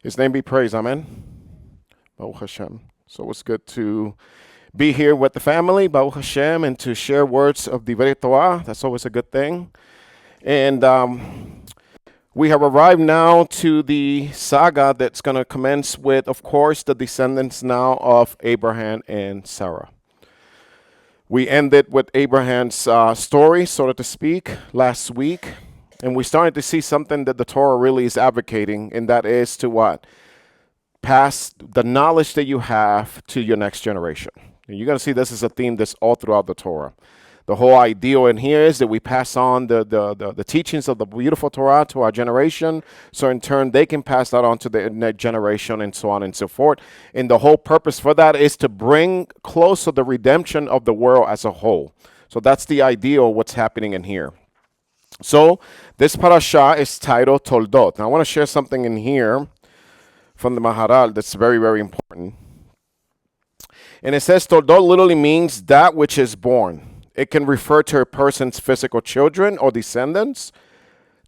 His name be praised. Amen. Baruch Hashem. So it's good to be here with the family, Baruch Hashem, and to share words of Divrei Torah. That's always a good thing. And we have arrived now to the saga that's going to commence with, of course, the descendants now of Abraham and Sarah. We ended with Abraham's story, so to speak, last week. And we started to see something that the Torah really is advocating, and that is to what? Pass the knowledge that you have to your next generation. And you're going to see this is a theme that's all throughout the Torah. The whole ideal in here is that we pass on the teachings of the beautiful Torah to our generation, so in turn they can pass that on to the next generation, and so on and so forth. And the whole purpose for that is to bring closer the redemption of the world as a whole. So that's the ideal, what's happening in here. So this parasha is titled Toldot. Now I want to share something in here from the Maharal that's very, very important. And it says Toldot literally means that which is born. It can refer to a person's physical children or descendants,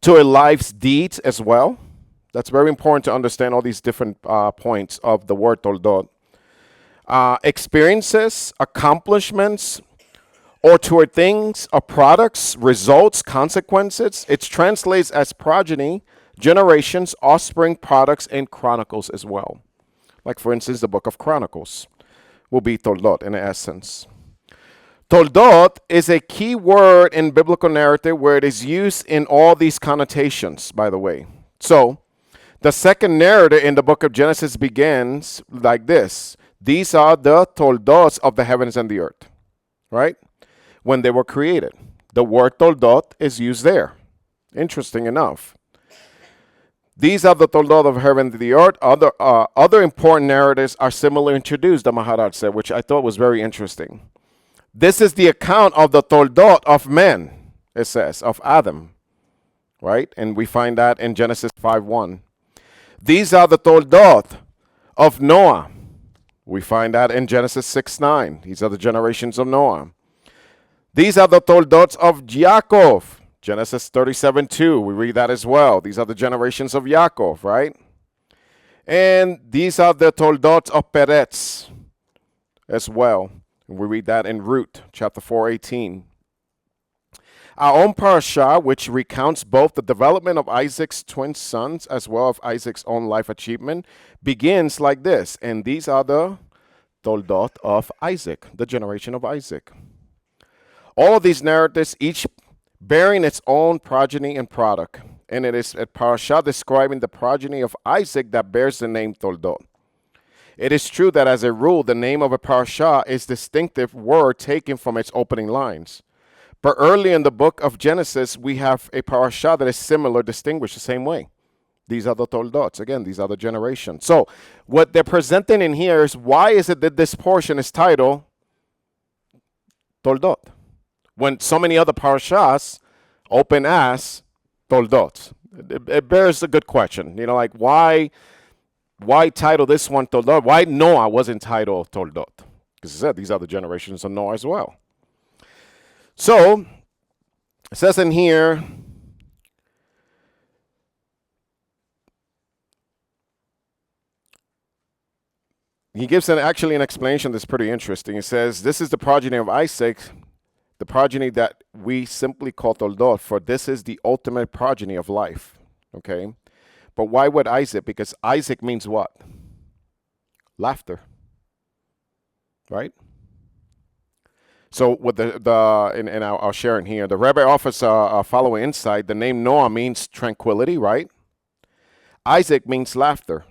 to a life's deeds as well. That's very important to understand all these different points of the word Toldot. Experiences, accomplishments, or toward things or products, results, consequences. It translates as progeny, generations, offspring, products, and chronicles as well. Like, for instance, the book of Chronicles will be Toldot in essence. Toldot is a key word in biblical narrative where it is used in all these connotations, by the way. So, the second narrative in the book of Genesis begins like this. These are the Toldots of the heavens and the earth, right? When they were created. The word Toldot is used there. Interesting enough. These are the Toldot of heaven and the earth. Other important narratives are similarly introduced, the Maharaj said, which I thought was very interesting. This is the account of the Toldot of men, it says, of Adam, right? And we find that in Genesis 5:1. These are the Toldot of Noah. We find that in Genesis 6:9. These are the generations of Noah. These are the Toldots of Yaakov. Genesis 37:2. We read that as well. These are the generations of Yaakov, right? And these are the Toldots of Peretz as well. We read that in Ruth, chapter 4:18. Our own parasha, which recounts both the development of Isaac's twin sons as well as Isaac's own life achievement, begins like this. And these are the Toldot of Isaac, the generation of Isaac. All of these narratives, each bearing its own progeny and product. And it is a parasha describing the progeny of Isaac that bears the name Toldot. It is true that as a rule, the name of a parasha is distinctive word taken from its opening lines. But early in the book of Genesis, we have a parasha that is similar, distinguished the same way. These are the Toldots. Again, these are the generations. So what they're presenting in here is why is it that this portion is titled Toldot, when so many other parashas open as Toldot? It bears a good question. You know, like why title this one Toldot? Why Noah wasn't titled Toldot? Because it said these are the generations of Noah as well. So, it says in here, he gives actually an explanation that's pretty interesting. He says, this is the progeny of Isaac, the progeny that we simply call Toldot, for this is the ultimate progeny of life. Okay? But why would Isaac? Because Isaac means what? Laughter. Right? So with and I'll share it here. The rabbi offers a following insight. The name Noah means tranquility, right? Isaac means laughter.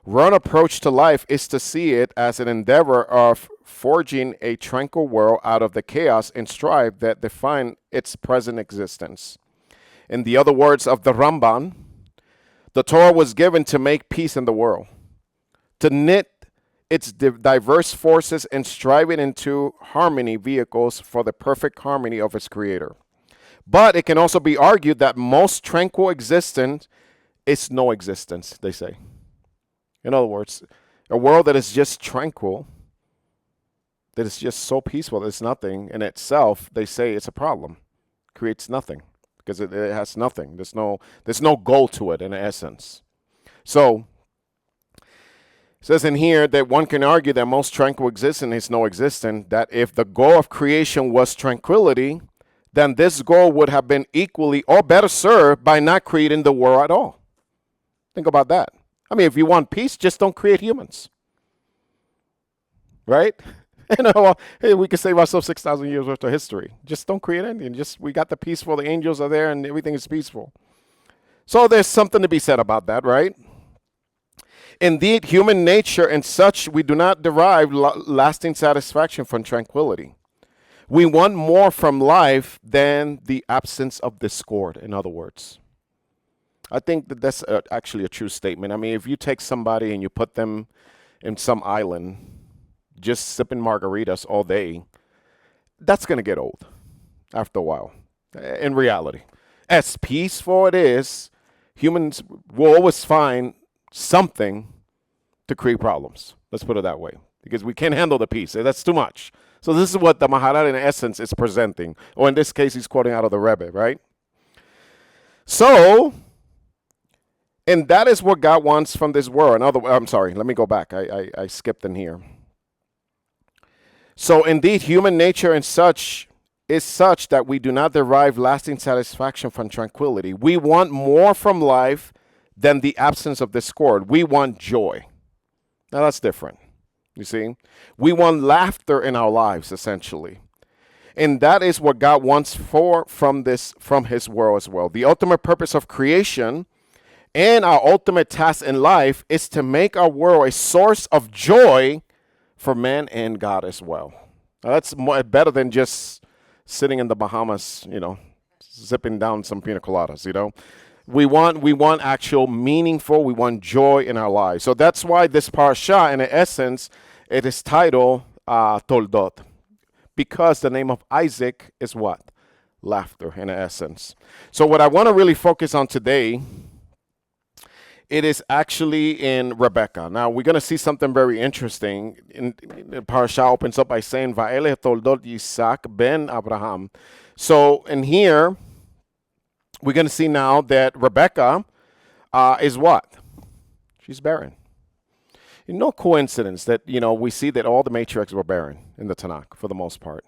One approach to life is to see it as an endeavor of forging a tranquil world out of the chaos and strife that define its present existence. In the other words of the Ramban, the Torah was given to make peace in the world, to knit its diverse forces and strive it into harmony vehicles for the perfect harmony of its creator. But it can also be argued that most tranquil existence is no existence, they say. In other words, a world that is just tranquil, that is just so peaceful that it's nothing in itself, they say it's a problem, creates nothing, because it has nothing. There's no goal to it in essence. So It says in here that one can argue that most tranquil existence is no existence, that if the goal of creation was tranquility, then this goal would have been equally or better served by not creating the world at all. Think about that. I mean, if you want peace, just don't create humans. Right? Hey, we could save ourselves 6,000 years worth of history. Just don't create anything. We got the peaceful, the angels are there, and everything is peaceful. So there's something to be said about that, right? Indeed, human nature and such, we do not derive lasting satisfaction from tranquility. We want more from life than the absence of discord, in other words. I think that that's actually a true statement. I mean, if you take somebody and you put them in some island, just sipping margaritas all day, that's going to get old after a while, in reality. As peaceful it is, humans will always find something to create problems. Let's put it that way, because we can't handle the peace. That's too much. So this is what the Maharaj in essence is presenting, or in this case, he's quoting out of the Rebbe, right? So, and that is what God wants from this world. I'm sorry, let me go back. I skipped in here. So indeed, human nature and such is such that we do not derive lasting satisfaction from tranquility. We want more from life than the absence of discord. We want joy. Now that's different. You see? We want laughter in our lives, essentially. And that is what God wants from his world as well. The ultimate purpose of creation and our ultimate task in life is to make our world a source of joy for man and God as well. Now that's better than just sitting in the Bahamas, zipping down some pina coladas, We want actual meaningful, we want joy in our lives. So that's why this parasha, in essence, it is titled Toldot, because the name of Isaac is what? Laughter, in essence. So what I want to really focus on today, it is actually in Rebecca. Now, we're going to see something very interesting. The parasha opens up by saying, Va'eleh Toldot Yitsḥaq ben Abraham. So in here, we're going to see now that Rebecca is what? She's barren. No coincidence that, we see that all the matriarchs were barren in the Tanakh for the most part.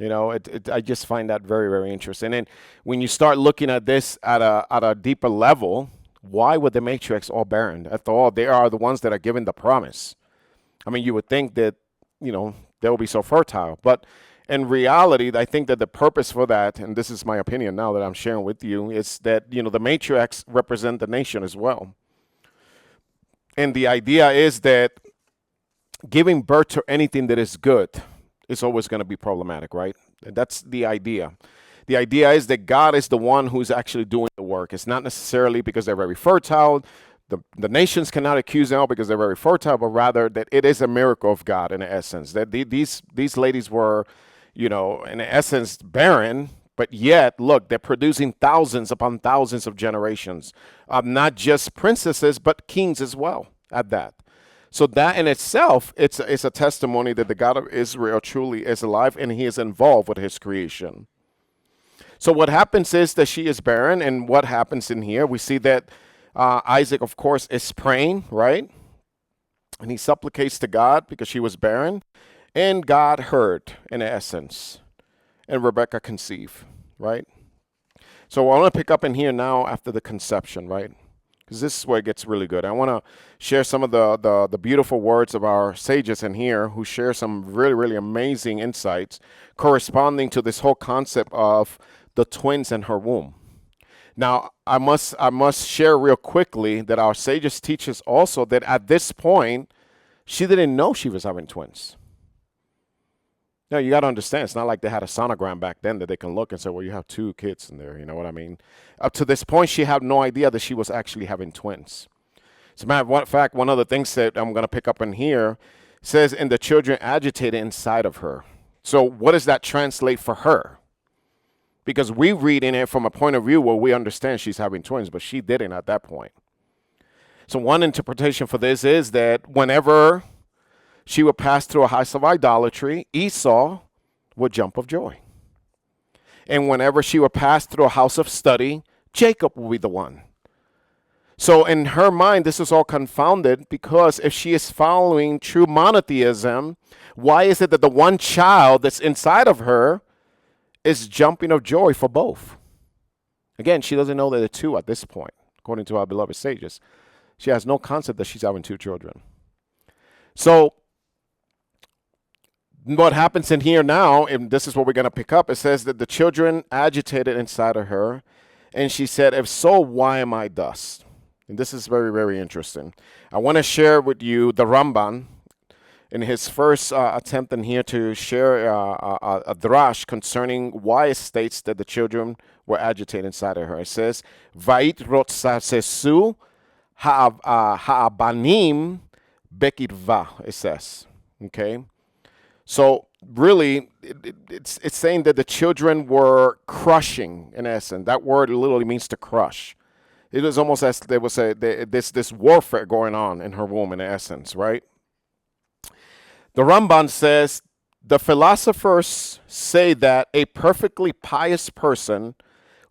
I just find that very, very interesting. And when you start looking at this at a deeper level, why would the matriarchs all barren? After all, they are the ones that are given the promise. I mean, you would think that, they will be so fertile. But in reality, I think that the purpose for that, and this is my opinion now that I'm sharing with you, is that, the matriarchs represent the nation as well. And the idea is that giving birth to anything that is good is always going to be problematic, right? That's the idea. The idea is that God is the one who's actually doing the work. It's not necessarily because they're very fertile. The nations cannot accuse them because they're very fertile, but rather that it is a miracle of God in essence. That these ladies were, in essence, barren, but yet, look, they're producing thousands upon thousands of generations. Not just princesses, but kings as well at that. So that in itself, it's a testimony that the God of Israel truly is alive and he is involved with his creation. So what happens is that she is barren, and what happens in here, we see that Isaac, of course, is praying, right? And he supplicates to God because she was barren, and God heard, in essence, and Rebecca conceived, right? So I want to pick up in here now after the conception, right? Because this is where it gets really good. I want to share some of the beautiful words of our sages in here who share some really, really amazing insights corresponding to this whole concept of the twins in her womb. Now, I must share real quickly that our sages teach us also that at this point, she didn't know she was having twins. Now, you got to understand, it's not like they had a sonogram back then that they can look and say, well, you have two kids in there, you know what I mean? Up to this point, she had no idea that she was actually having twins. As a matter of fact, one of the things that I'm going to pick up in here says, and the children agitated inside of her. So what does that translate for her? Because we read in it from a point of view where we understand she's having twins, but she didn't at that point. So one interpretation for this is that whenever she would pass through a house of idolatry, Esau would jump of joy. And whenever she would pass through a house of study, Jacob would be the one. So in her mind, this is all confounded because if she is following true monotheism, why is it that the one child that's inside of her is jumping of joy for both? Again, she doesn't know that they're two at this point, according to our beloved sages. She has no concept that she's having two children. So what happens in here now, and this is what we're going to pick up, it says that the children agitated inside of her, and she said, if so, why am I thus? And this is very, very interesting. I want to share with you the Ramban in his first attempt in here to share a drash concerning why it states that the children were agitated inside of her. It says, Vait rotsasesu ha'abanim bekirva, it says. Okay? So really, it's saying that the children were crushing, in essence. That word literally means to crush. It was almost as there was this warfare going on in her womb, in essence, right? The Ramban says, the philosophers say that a perfectly pious person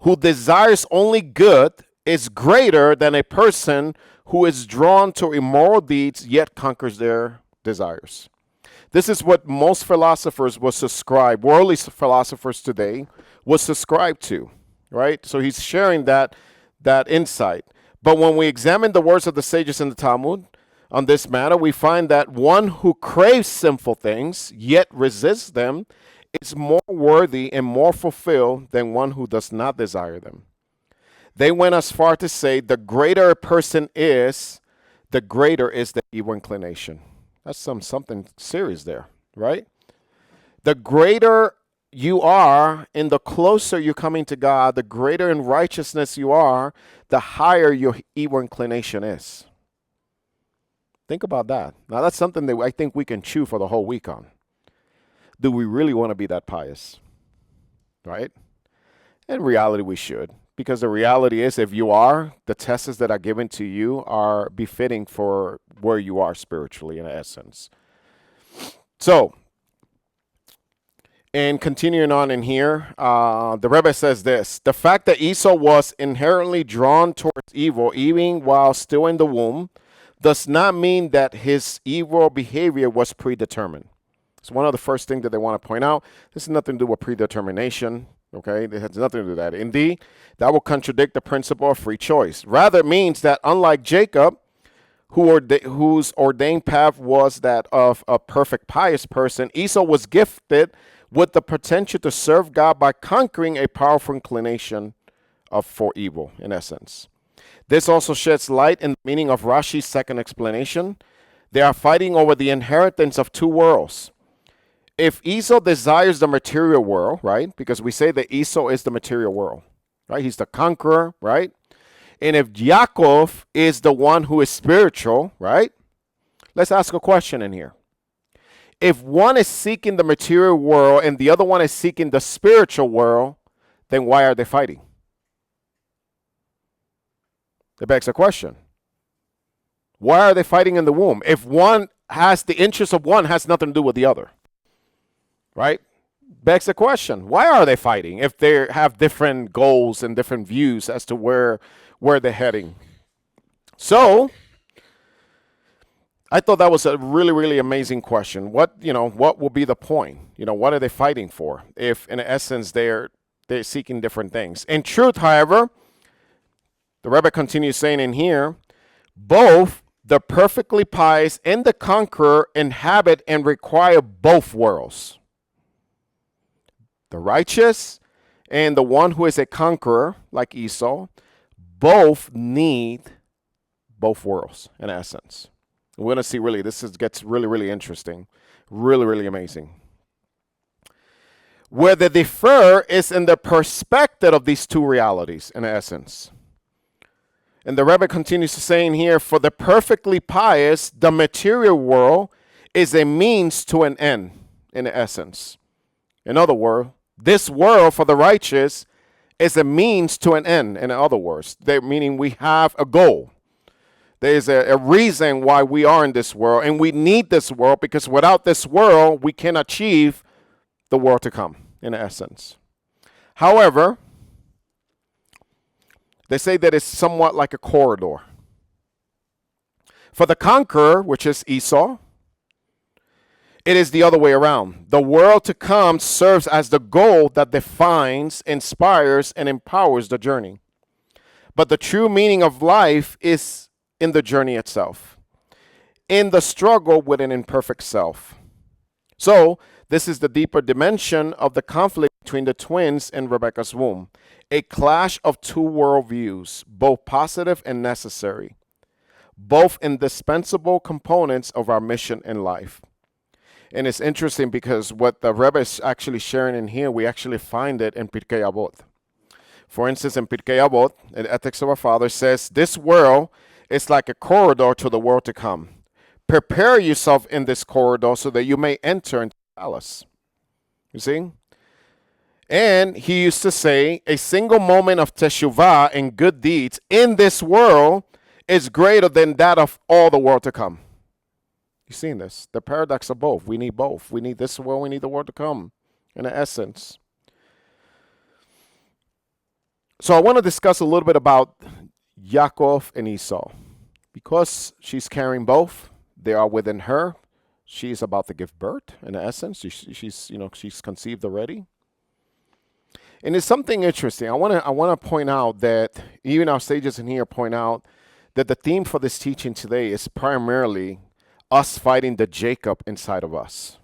who desires only good is greater than a person who is drawn to immoral deeds yet conquers their desires. This is what most philosophers will subscribe, worldly philosophers today will subscribe to, right? So he's sharing that insight. But when we examine the words of the sages in the Talmud on this matter, we find that one who craves sinful things yet resists them is more worthy and more fulfilled than one who does not desire them. They went as far to say the greater a person is, the greater is the evil inclination. That's something serious there, right? The greater you are and the closer you're coming to God, the greater in righteousness you are, the higher your evil inclination is. Think about that. Now, that's something that I think we can chew for the whole week on. Do we really want to be that pious? Right? In reality, we should. Because the reality is, if you are, the tests that are given to you are befitting for where you are spiritually, in essence. So, and continuing on in here, the Rebbe says this: the fact that Esau was inherently drawn towards evil, even while still in the womb, does not mean that his evil behavior was predetermined. It's one of the first things that they want to point out. This has nothing to do with predetermination. Okay, it has nothing to do with that. Indeed, that will contradict the principle of free choice. Rather, it means that unlike Jacob, whose ordained path was that of a perfect pious person, Esau was gifted with the potential to serve God by conquering a powerful inclination for evil, in essence. This also sheds light in the meaning of Rashi's second explanation. They are fighting over the inheritance of two worlds. If Esau desires the material world, right? Because we say that Esau is the material world, right? He's the conqueror, right? And if Yaakov is the one who is spiritual, right? Let's ask a question in here. If one is seeking the material world and the other one is seeking the spiritual world, then why are they fighting? That begs a question. Why are they fighting in the womb? If one has the interest of one has nothing to do with the other. Right? Begs the question. Why are they fighting if they have different goals and different views as to where they're heading? So, I thought that was a really, really amazing question. What will be the point? What are they fighting for? If in essence they're seeking different things. In truth, however, the Rebbe continues saying in here, both the perfectly pious and the conqueror inhabit and require both worlds. The righteous and the one who is a conqueror, like Esau, both need both worlds, in essence. We're going to see really, gets really, really interesting. Really, really amazing. Where they differ is in the perspective of these two realities, in essence. And the Rebbe continues to say in here, for the perfectly pious, the material world is a means to an end, in essence. In other words, this world for the righteous is a means to an end, in other words. Meaning we have a goal. There is a reason why we are in this world, and we need this world because without this world, we can achieve the world to come, in essence. However, they say that it's somewhat like a corridor, For the conqueror, which is Esau, it is the other way around. The world to come serves as the goal that defines, inspires, and empowers the journey. But the true meaning of life is in the journey itself, in the struggle with an imperfect self. So, this is the deeper dimension of the conflict between the twins in Rebekah's womb, a clash of two worldviews, both positive and necessary, both indispensable components of our mission in life. And it's interesting because what the Rebbe is actually sharing in here, we actually find it in Pirkei Avot. For instance, in Pirkei Avot, in Ethics of Our Father, says, this world is like a corridor to the world to come. Prepare yourself in this corridor so that you may enter into the palace. You see? And he used to say, a single moment of teshuvah and good deeds in this world is greater than that of all the world to come. You've seen this. The paradox of both. We need both. We need this world. We need the world to come, in essence. So I want to discuss a little bit about Yaakov and Esau. Because she's carrying both, they are within her. She's about to give birth, in essence. She's conceived already. And it's something interesting. I want to point out that even our sages in here point out that the theme for this teaching today is primarily us fighting the Jacob inside of us.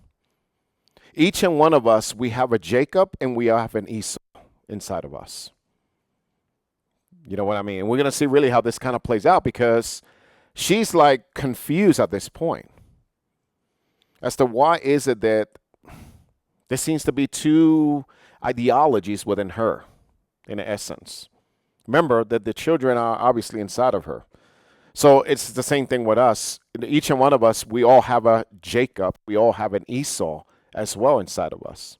Each and one of us, we have a Jacob and we have an Esau inside of us. You know what I mean? And we're going to see really how this kind of plays out because she's like confused at this point as to why is it that there seems to be two ideologies within her, in essence. Remember that the children are obviously inside of her. So it's the same thing with us. Each and one of us, we all have a Jacob. We all have an Esau as well inside of us.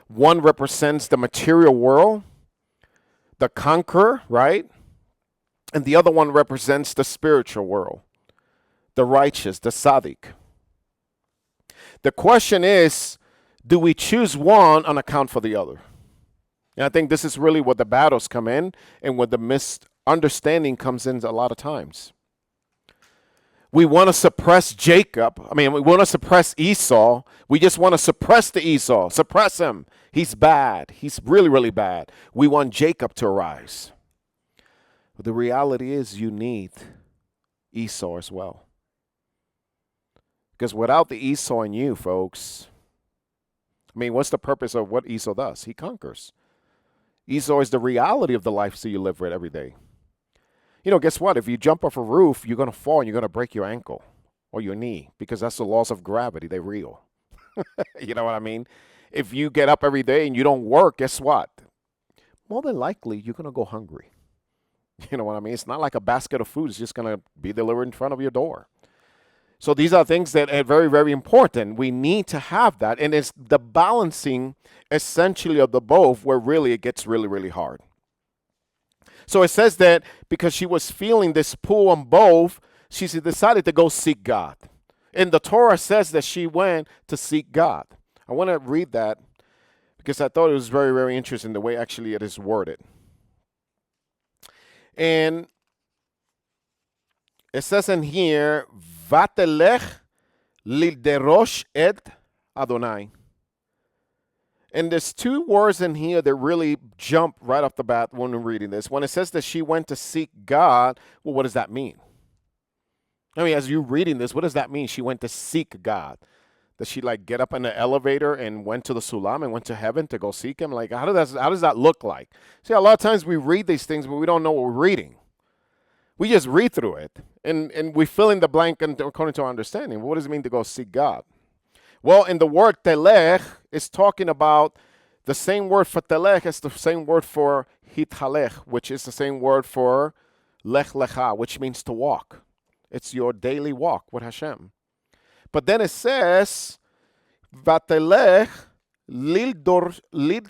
One represents the material world, the conqueror, right? And the other one represents the spiritual world, the righteous, the tzaddik. The question is, do we choose one on account for the other? And I think this is really where the battles come in and where the misunderstanding comes in a lot of times. We want to suppress Jacob. We want to suppress Esau. We just want to suppress the Esau. Suppress him. He's bad. He's really, really bad. We want Jacob to arise. But the reality is you need Esau as well. Because without the Esau in you, folks, what's the purpose of what Esau does? He conquers. Esau is the reality of the life that you live with every day. Guess what? If you jump off a roof, you're going to fall and you're going to break your ankle or your knee because that's the laws of gravity. They're real. You know what I mean? If you get up every day and you don't work, guess what? More than likely, you're going to go hungry. You know what I mean? It's not like a basket of food is just going to be delivered in front of your door. So these are things that are very, very important. We need to have that. And it's the balancing essentially of the both where really it gets really, really hard. So it says that because she was feeling this pull on both, she decided to go seek God. And the Torah says that she went to seek God. I want to read that because I thought it was very, very interesting the way actually it is worded. And it says in here, Vatelech liderosh et Adonai. And there's two words in here that really jump right off the bat when we're reading this. When it says that she went to seek God, well, what does that mean? As you're reading this, what does that mean? She went to seek God. Does she get up in the elevator and went to the sulam and went to heaven to go seek him? How does that look like? See, a lot of times we read these things, but we don't know what we're reading. We just read through it, and we fill in the blank according to our understanding. What does it mean to go seek God? Well, in the word telech, it's talking about the same word for telech as the same word for hithalech, which is the same word for lech lecha, which means to walk. It's your daily walk with Hashem. But then it says, vatelech litrosh.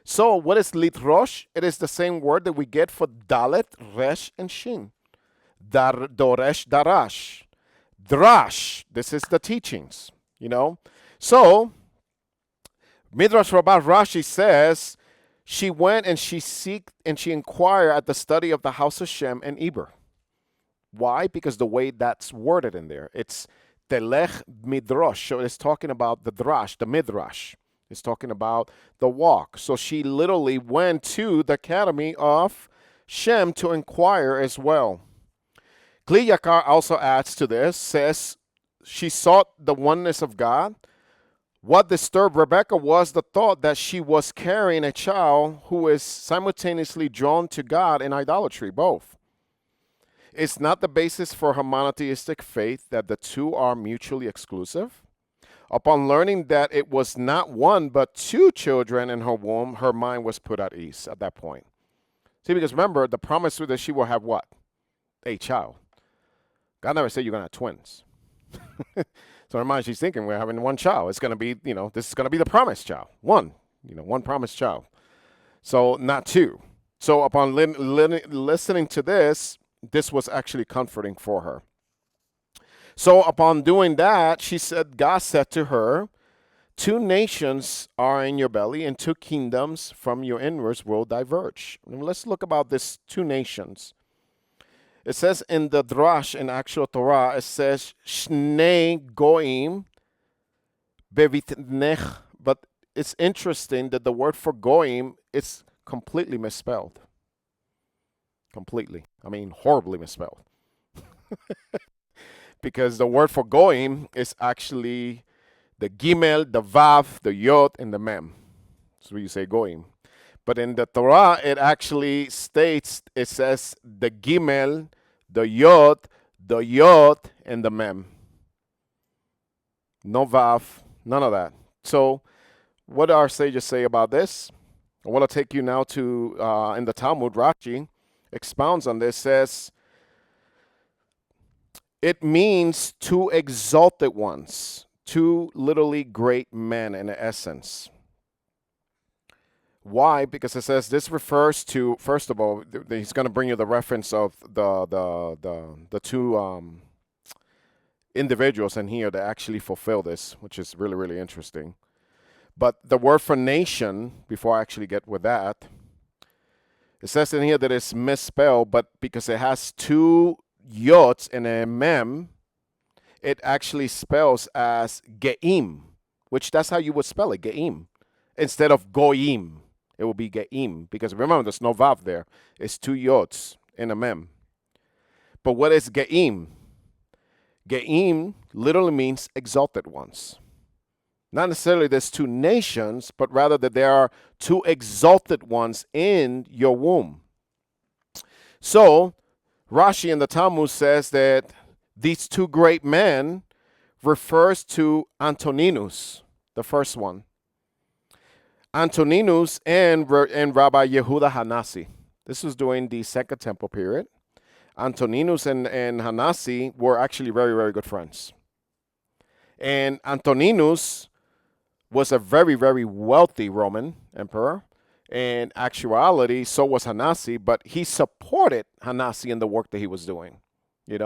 So what is litrosh? It is the same word that we get for dalet, resh, and shin. Doresh, darash. Drash, this is the teachings, So, Midrash Rabbah Rashi says, she went and she inquired at the study of the house of Shem and Eber. Why? Because the way that's worded in there, it's telech midrash. So it's talking about the drash, the midrash. It's talking about the walk. So she literally went to the academy of Shem to inquire as well. Kli Yakar also adds to this, says she sought the oneness of God. What disturbed Rebecca was the thought that she was carrying a child who is simultaneously drawn to God and idolatry, both. It's not the basis for her monotheistic faith that the two are mutually exclusive. Upon learning that it was not one but two children in her womb, her mind was put at ease at that point. See, because remember, the promise was that she will have what? A child. God never said you're going to have twins. So in her mind, she's thinking we're having one child. It's going to be, this is going to be the promised child. One promised child. So not two. So upon listening to this was actually comforting for her. So upon doing that, God said to her, 2 nations are in your belly, and 2 kingdoms from your inwards will diverge. And let's look about this 2 nations. It says in the Drash, in actual Torah, it says, Shnei Goim bevitnech. But it's interesting that the word for Goim is completely misspelled. Completely. I mean, horribly misspelled. Because the word for Goim is actually the Gimel, the Vav, the Yod, and the Mem. That's what you say Goim. But in the Torah, it actually states, it says the Gimel, the Yod, and the Mem. No Vav, none of that. So what do our sages say about this? I want to take you now to, in the Talmud, Rashi expounds on this, says, it means 2 exalted ones, 2 literally great men in essence. Why? Because it says this refers to, first of all, he's going to bring you the reference of the 2 individuals in here that actually fulfill this, which is really, really interesting. But the word for nation, before I actually get with that, it says in here that it's misspelled, but because it has 2 yods and a mem, it actually spells as geim, which that's how you would spell it, geim, instead of goyim. It will be geim, because remember, there's no vav there. It's 2 yods and a mem. But what is geim? Geim literally means exalted ones. Not necessarily there's 2 nations, but rather that there are 2 exalted ones in your womb. So Rashi in the Talmud says that these 2 great men refers to Antoninus, the first one. Antoninus and Rabbi Yehuda Hanasi. This was during the Second Temple period. Antoninus and Hanasi were actually very, very good friends. And Antoninus was a very, very wealthy Roman emperor. In actuality, so was Hanasi, but he supported Hanasi in the work that he was doing.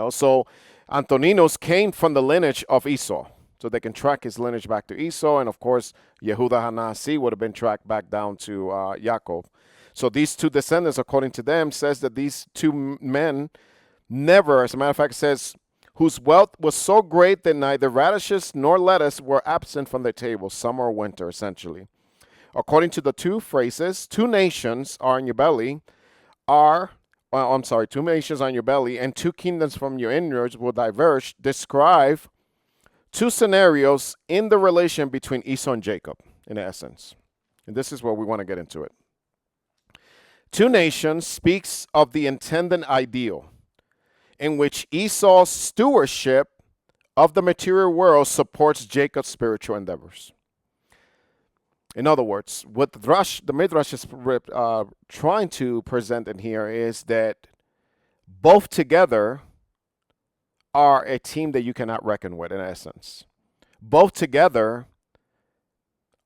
So Antoninus came from the lineage of Esau. So they can track his lineage back to Esau, and of course, Yehuda Hanasi would have been tracked back down to Yaakov. So these 2 descendants, according to them, says that these 2 men never, as a matter of fact, it says, whose wealth was so great that neither radishes nor lettuce were absent from their table, summer or winter, essentially. According to the 2 phrases, 2 nations are in your belly, 2 nations on your belly, and 2 kingdoms from your inwards will diverge, describe 2 scenarios in the relation between Esau and Jacob, in essence. And this is where we want to get into it. 2 nations speaks of the intended ideal, in which Esau's stewardship of the material world supports Jacob's spiritual endeavors. In other words, what the Midrash is trying to present in here is that both together are a team that you cannot reckon with, in essence. Both together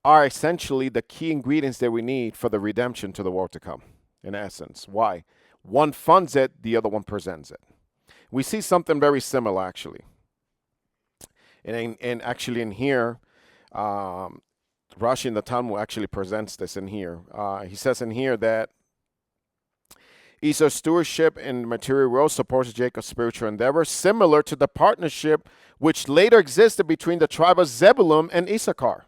are essentially the key ingredients that we need for the redemption to the world to come, in essence. Why? One funds it, the other one presents it. We see something very similar, actually. And actually in here, Rashi in the Talmud actually presents this in here. He says in here that Esau's stewardship in material world supports Jacob's spiritual endeavor, similar to the partnership which later existed between the tribe of Zebulun and Issachar.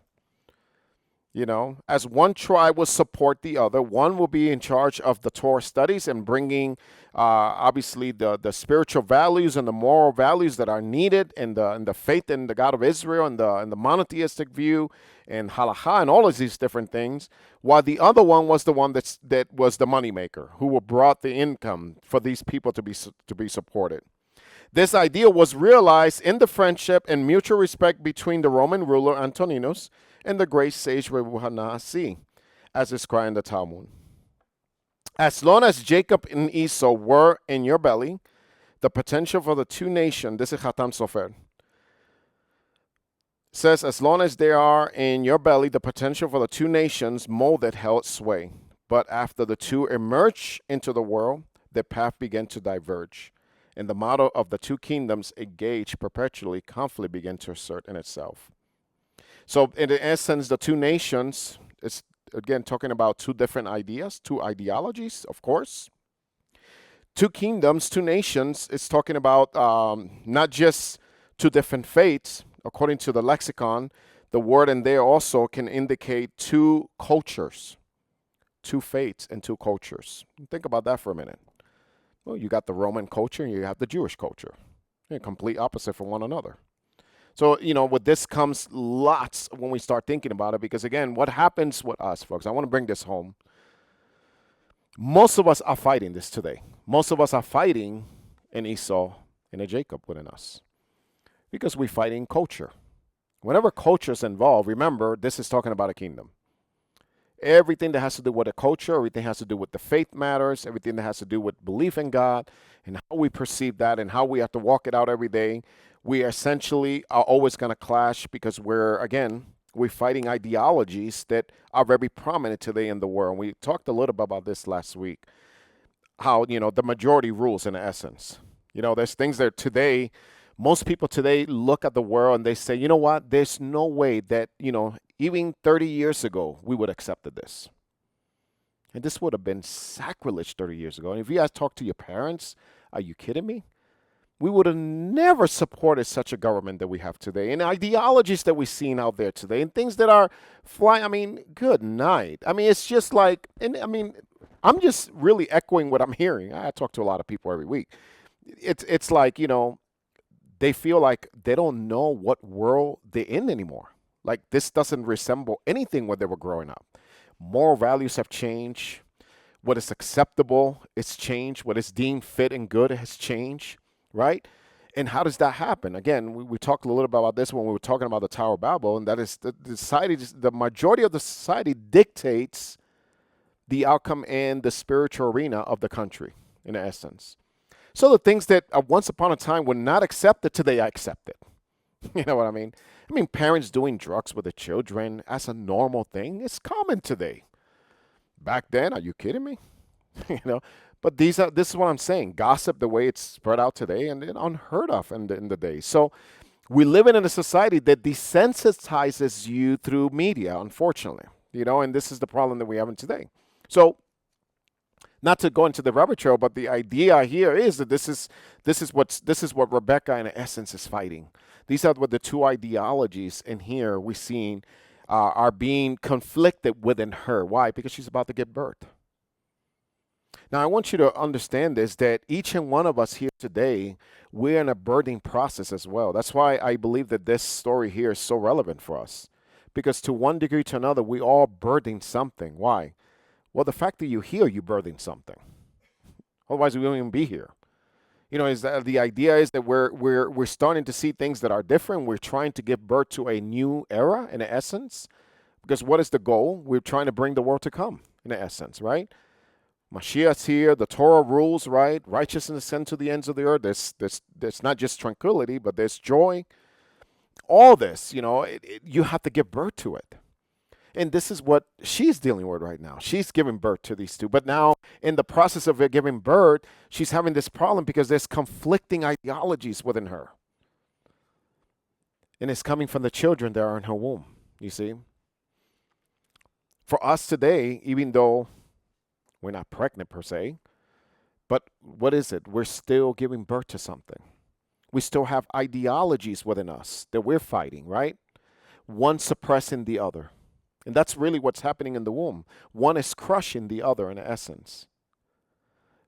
As one tribe will support the other, one will be in charge of the Torah studies and bringing, obviously, the spiritual values and the moral values that are needed in the faith in the God of Israel and the monotheistic view and halakha and all of these different things, while the other one was the one that was the moneymaker, who brought the income for these people to be supported. This idea was realized in the friendship and mutual respect between the Roman ruler Antoninus and the great sage Rebbe Hanasi, as described in the Talmud. As long as Jacob and Esau were in your belly, the potential for the two nations, this is Hatam Sofer, says, as long as they are in your belly, the potential for the two nations molded held sway. But after the two emerged into the world, their path began to diverge. And the model of the two kingdoms engaged perpetually, conflict began to assert in itself. So in essence, the two nations, it's again talking about two different ideas, two ideologies, of course. Two kingdoms, two nations, it's talking about not just two different faiths. According to the lexicon, the word in there also can indicate two cultures, two faiths and two cultures. Think about that for a minute. Well, you got the Roman culture and you have the Jewish culture. They're complete opposite from one another. So, with this comes lots when we start thinking about it, because again, what happens with us, folks, I want to bring this home. Most of us are fighting this today. Most of us are fighting an Esau and a Jacob within us because we're fighting culture. Whenever culture is involved, remember, this is talking about a kingdom. Everything that has to do with the culture, everything has to do with the faith matters, everything that has to do with belief in God and how we perceive that and how we have to walk it out every day. We essentially are always going to clash because we're fighting ideologies that are very prominent today in the world. We talked a little bit about this last week, how, the majority rules in essence. There's things that today, most people today look at the world and they say, you know what, there's no way that, even 30 years ago, we would have accepted this. And this would have been sacrilege 30 years ago. And if you guys talk to your parents, are you kidding me? We would have never supported such a government that we have today, and ideologies that we've seen out there today, and things that are flying. Good night. It's just like, I'm just really echoing what I'm hearing. I talk to a lot of people every week. It's like, they feel like they don't know what world they're in anymore. Like, this doesn't resemble anything when they were growing up. Moral values have changed. What is acceptable is changed. What is deemed fit and good has changed. Right? And how does that happen? Again, we talked a little bit about this when we were talking about the Tower of Babel, and that is the society, the majority of the society dictates the outcome in the spiritual arena of the country, in essence. So the things that once upon a time were not accepted, today are accepted. You know what I mean? Parents doing drugs with their children as a normal thing, it's common today. Back then, are you kidding me? But this is what I'm saying. Gossip, the way it's spread out today, and unheard of in the day. So we live in a society that desensitizes you through media, unfortunately. And this is the problem that we have today. So, not to go into the rabbit trail, but the idea here is that this is what Rebecca, in essence, is fighting. These are what the two ideologies in here we're seeing are being conflicted within her. Why? Because she's about to give birth. Now, I want you to understand this, that each and one of us here today, we're in a birthing process as well. That's why I believe that this story here is so relevant for us. Because to one degree to another, we all birthing something. Why? Well, the fact that you're here, you're birthing something. Otherwise, we won't even be here. Is that the idea is that we're starting to see things that are different. We're trying to give birth to a new era, in essence. Because what is the goal? We're trying to bring the world to come, in essence, right? Mashiach's here, the Torah rules, right? Righteousness sent to the ends of the earth. There's not just tranquility, but there's joy. All this, you have to give birth to it. And this is what she's dealing with right now. She's giving birth to these two. But now, in the process of her giving birth, she's having this problem because there's conflicting ideologies within her. And it's coming from the children that are in her womb, you see. For us today, even though we're not pregnant per se, But what is it? We're still giving birth to something. We still have ideologies within us that we're fighting, right? One suppressing the other. And that's really what's happening in the womb. One is crushing the other in essence.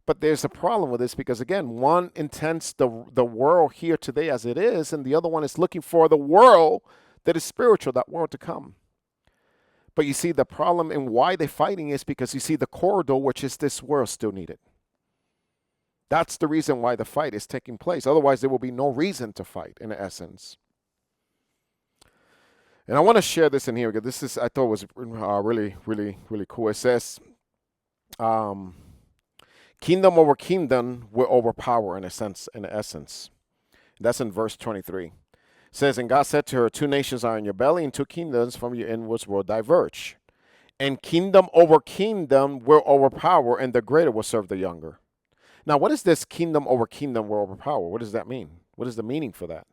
But there's a problem with this because, again, one intends the world here today as it is, and the other one is looking for the world that is spiritual, that world to come. But you see, the problem and why they're fighting is because you see the corridor, which is this world, still needed. That's the reason why the fight is taking place. Otherwise, there will be no reason to fight, in essence. And I want to share this in here because this is, I thought was really, really, really cool. It says, kingdom over kingdom will overpower in essence. That's in verse 23. It says, and God said to her, 2 nations are in your belly, and 2 kingdoms from your inwards will diverge. And kingdom over kingdom will overpower, and the greater will serve the younger. Now, what is this kingdom over kingdom will overpower? What does that mean? What is the meaning for that?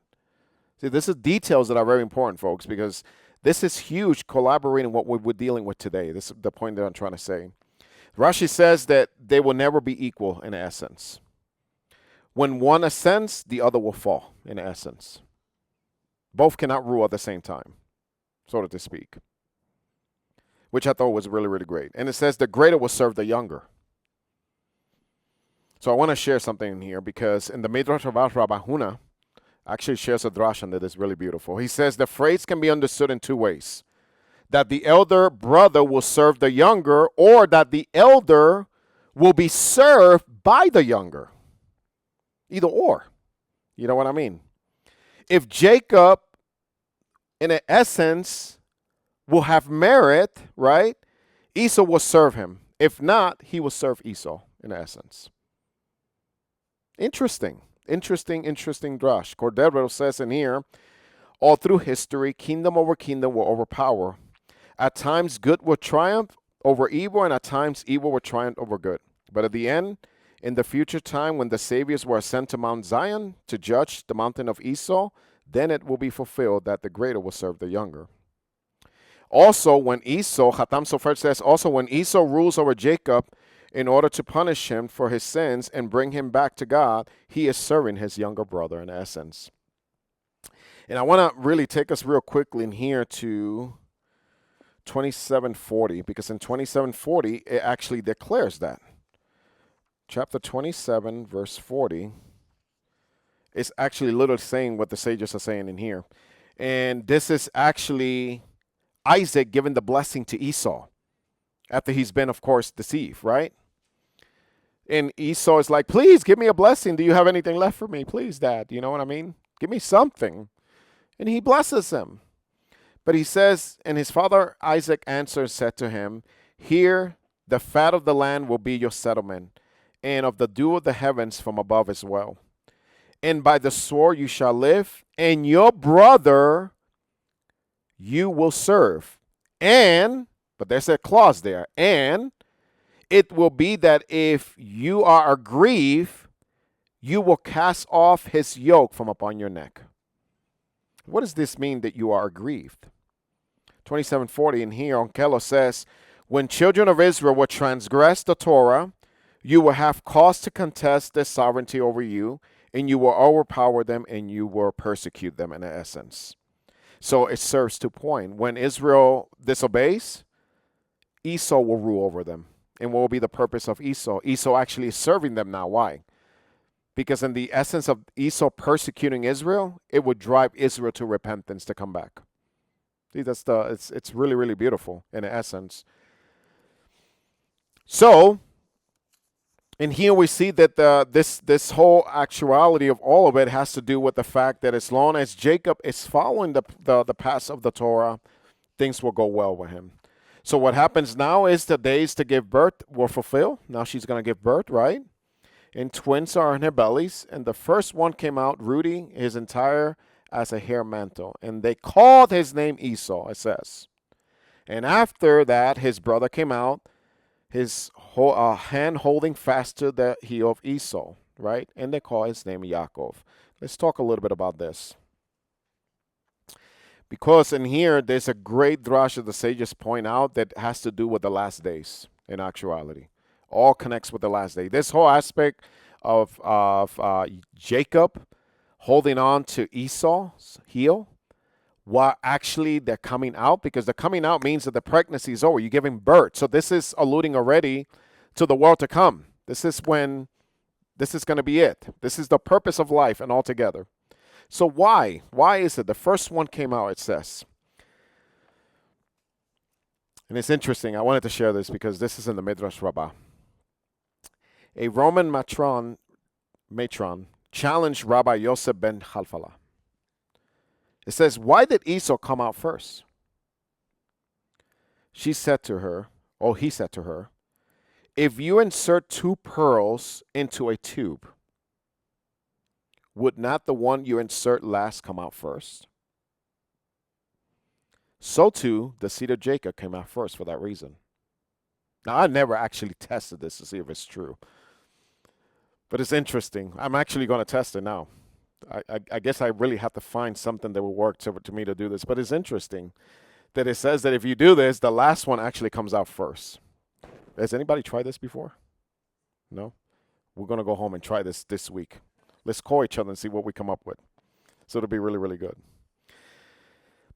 See, this is details that are very important, folks, because this is huge collaborating what we're dealing with today. This is the point that I'm trying to say. Rashi says that they will never be equal in essence. When one ascends, the other will fall in essence. Both cannot rule at the same time, so to speak, which I thought was really, really great. And it says the greater will serve the younger. So I want to share something in here because in the Midrash of Rabbi Huna actually shares a drashan that is really beautiful. He says the phrase can be understood in 2 ways. That the elder brother will serve the younger, or that the elder will be served by the younger. Either or. You know what I mean? If Jacob, in an essence, will have merit, right? Esau will serve him. If not, he will serve Esau, in essence. Interesting drash. Cortes says in here, all through history, kingdom over kingdom will overpower. At times, good will triumph over evil, and at times, evil will triumph over good. But at the end, in the future time, when the saviors were sent to Mount Zion to judge the mountain of Esau, then it will be fulfilled that the greater will serve the younger. Also, when Esau, Hatam Sofer says, also when Esau rules over Jacob in order to punish him for his sins and bring him back to God, he is serving his younger brother in essence. And I want to really take us real quickly in here to 2740, because in 2740, it actually declares that. Chapter 27, verse 40, is actually literally saying what the sages are saying in here. And this is actually Isaac giving the blessing to Esau after he's been, of course, deceived, right? And Esau is like, please give me a blessing. Do you have anything left for me? Please, Dad. You know what I mean? Give me something. And he blesses him. But he says, and his father Isaac answered, said to him, here the fat of the land will be your settlement, and of the dew of the heavens from above as well. And by the sword you shall live, and your brother you will serve. And, but there's a clause there, and it will be that if you are aggrieved, you will cast off his yoke from upon your neck. What does this mean that you are aggrieved? 2740 in here, Onkelos says, when children of Israel will transgress the Torah, you will have cause to contest their sovereignty over you, and you will overpower them, and you will persecute them in essence. So it serves to point. When Israel disobeys, Esau will rule over them. And what will be the purpose of Esau? Esau actually is serving them now. Why? Because in the essence of Esau persecuting Israel, it would drive Israel to repentance to come back. See, it's really, really beautiful in essence. So, and here we see that this whole actuality of all of it has to do with the fact that as long as Jacob is following the paths of the Torah, things will go well with him. So what happens now is the days to give birth will fulfill. Now she's going to give birth, right? And twins are in her bellies. And the first one came out, Rudy, his entire as a hair mantle. And they called his name Esau, it says. And after that, his brother came out, his hand holding fast to the heel of Esau, right? And they call his name Yaakov. Let's talk a little bit about this. Because in here, there's a great drash that the sages point out that has to do with the last days in actuality. All connects with the last day. This whole aspect of Jacob holding on to Esau's heel, while actually they're coming out, because the coming out means that the pregnancy is over. You're giving birth. So this is alluding already to the world to come. This is when this is going to be it. This is the purpose of life and altogether. So why? Why is it? The first one came out, it says. And it's interesting. I wanted to share this because this is in the Midrash Rabbah. A Roman matron challenged Rabbi Yosef ben Chalfalah. It says, why did Esau come out first? He said to her, if you insert 2 pearls into a tube, would not the one you insert last come out first? So too, the seed of Jacob came out first for that reason. Now, I never actually tested this to see if it's true. But it's interesting. I'm actually going to test it now. I guess I really have to find something that will work to me to do this. But it's interesting that it says that if you do this, the last one actually comes out first. Has anybody tried this before? No? We're going to go home and try this week. Let's call each other and see what we come up with. So it'll be really, really good.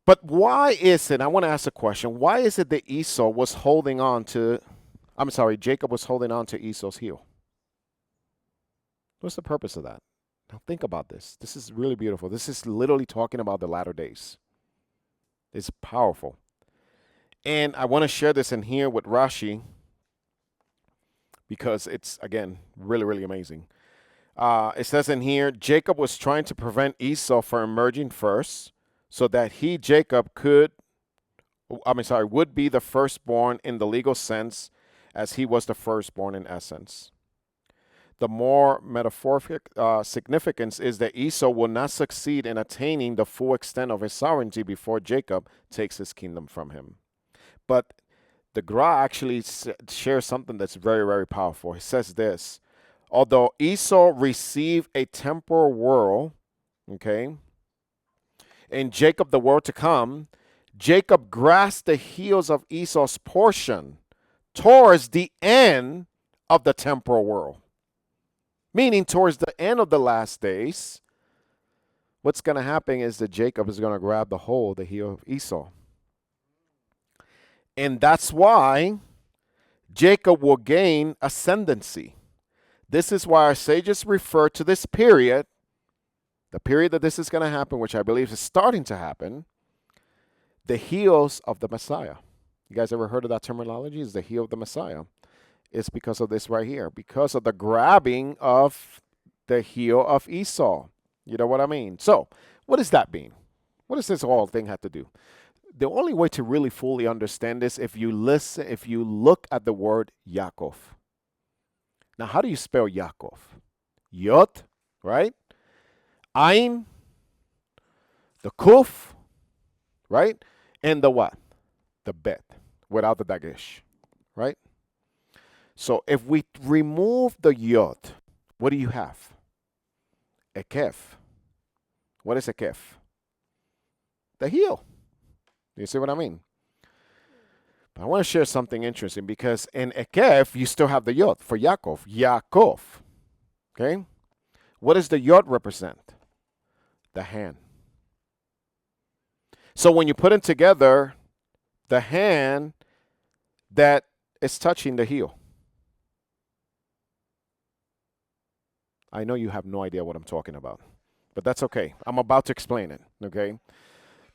But why is it, I want to ask a question, why is it that Jacob was holding on to Esau's heel? What's the purpose of that? Now think about this. This is really beautiful. This is literally talking about the latter days. It's powerful. And I want to share this in here with Rashi because it's, again, really, really amazing. It says in here, Jacob was trying to prevent Esau from emerging first so that he, Jacob, would be the firstborn in the legal sense as he was the firstborn in essence. The more metaphoric significance is that Esau will not succeed in attaining the full extent of his sovereignty before Jacob takes his kingdom from him. But the Gra actually shares something that's very, very powerful. He says this, although Esau received a temporal world, okay, and Jacob the world to come, Jacob grasped the heels of Esau's portion towards the end of the temporal world. Meaning towards the end of the last days, what's going to happen is that Jacob is going to grab the heel of Esau. And that's why Jacob will gain ascendancy. This is why our sages refer to this period, the period that this is going to happen, which I believe is starting to happen, the heels of the Messiah. You guys ever heard of that terminology? Is the heel of the Messiah. It's because of this right here, because of the grabbing of the heel of Esau. You know what I mean? So, what does that mean? What does this whole thing have to do? The only way to really fully understand this, if you look at the word Yaakov. Now, how do you spell Yaakov? Yot, right? Ain, the Kuf, right? And the what? The Bet, without the Dagesh, right? So if we remove the Yot, what do you have? A Kef. What is a Kef? The heel. You see what I mean? But I want to share something interesting because in Ekef, you still have the Yot for Yaakov. Yaakov. Okay? What does the Yot represent? The hand. So when you put it together, the hand that is touching the heel. I know you have no idea what I'm talking about, but that's okay. I'm about to explain it, okay?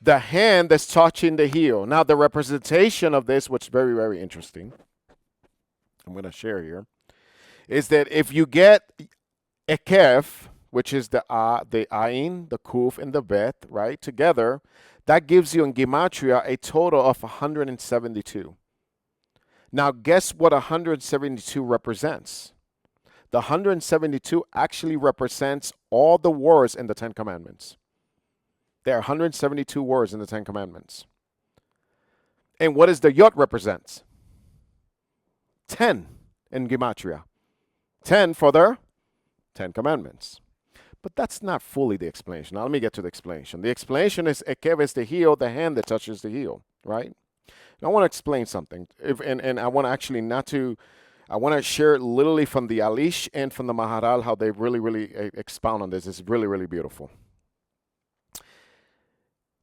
The hand that's touching the heel. Now, the representation of this, which is very, very interesting, I'm going to share here, is that if you get a kef, which is the ayin, the kuf, and the bet, right, together, that gives you in gematria a total of 172. Now, guess what 172 represents? The 172 actually represents all the words in the Ten Commandments. There are 172 words in the Ten Commandments. And what does the Yot represent? 10 in gematria. 10 for the Ten Commandments. But that's not fully the explanation. Now let me get to the explanation. The explanation is Ekev is the heel, the hand that touches the heel, right? Now I want to explain something. And I want to actually not to I want to share literally from the Alish and from the Maharal how they really expound on this. It's really beautiful.